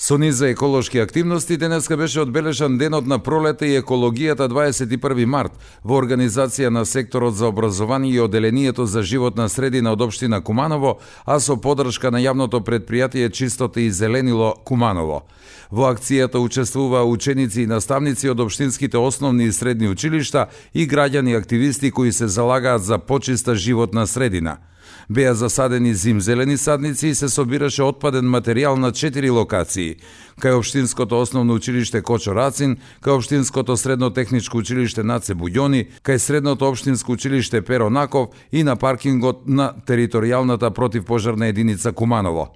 Со низ за еколошки активности денеска беше одбележан денот на пролета и екологијата 21 март во организација на секторот за образование и одделението за животна средина од општина Куманово, а со поддршка на јавното претпријатие Чистота и зеленило Куманово. Во акцијата учествуваа ученици и наставници од општинските основни и средни училишта и граѓани активисти кои се залагаат за почиста животна средина. Беа засадени зимзелени садници и се собираше отпаден материјал на 4 локации: кај општинското основно училиште Кочо Рацин, кај општинското средно техничко училиште Наце Буѓони, кај средното општинско училиште Перо Наков и на паркингот на територијалната противпожарна единица Куманово.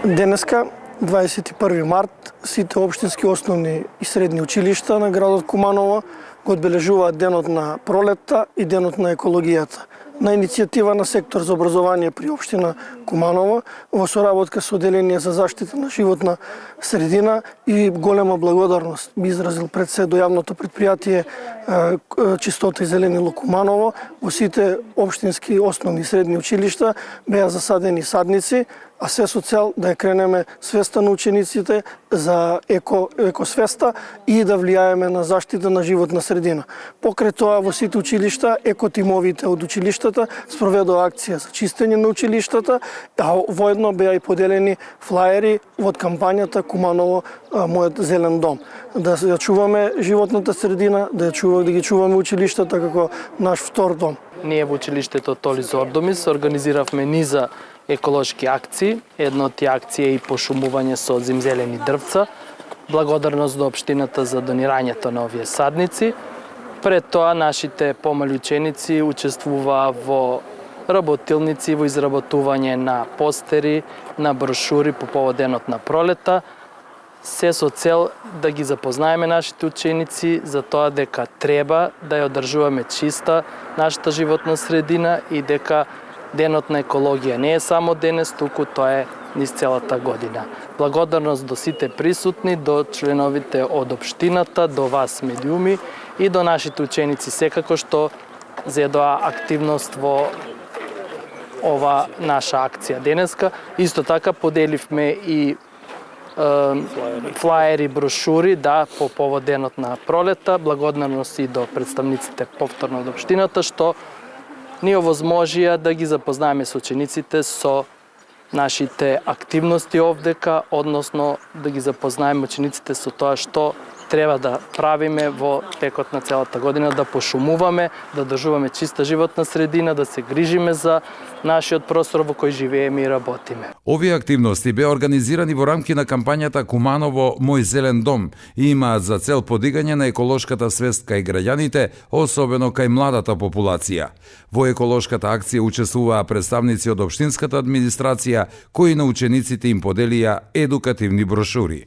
Денеска, 21 март, сите општински основни и средни училишта на градот Куманово го одбележуваат денот на пролетта и денот на екологијата. На иницијатива на сектор за образование при општина Куманово, во соработка со одделение за заштита на животна средина, и голема благодарност би изразил пред се до јавното претпријатие Чистота и зеленило Куманово. Во сите општински основни и средни училишта беа засадени садници, а се со цел да ја кренеме свеста на учениците за екосвеста и да влијаеме на заштита на животна средина. Покрај тоа, во сите училишта, екотимовите од училиштата спроведоа акција за чистење на училиштата, а воедно беа и поделени флаери од кампањата Куманово, мојот зелен дом. Да ја чуваме животната средина, да ги чуваме училиштата како наш втор дом. Ние во училиштето Толис Ордомис организиравме низа еколошки акции. Една од тие акции е и пошумување со зимзелени дрвца. Благодарност до општината за донирањето на овие садници. Пред тоа нашите помали ученици учествуваа во работилници, во изработување на постери, на брошури по повод денот на пролета, се со цел да ги запознаеме нашите ученици за тоа дека треба да ја одржуваме чиста нашата животна средина и дека денот на екологија не е само денес, туку тоа е низ целата година. Благодарност до сите присутни, до членовите од општината, до вас медиуми и до нашите ученици секако што зедоа активност во ова наша акција денеска. Исто така поделивме и флаери, брошури, да, по повод денот на пролета. Благодарност и до представниците повторно од општината што ни овозможија да ги запознаеме со учениците со нашите активности овдека, односно да ги запознаеме учениците со тоа што треба да правиме во текот на целата година, да пошумуваме, да држуваме чиста животна средина, да се грижиме за нашиот простор во кој живееме и работиме. Овие активности беа организирани во рамки на кампањата Куманово Мој зелен дом и имаат за цел подигање на еколошката свест кај граѓаните, особено кај младата популација. Во еколошката акција учествуваа представници од општинската администрација кои на учениците им поделија едукативни брошури.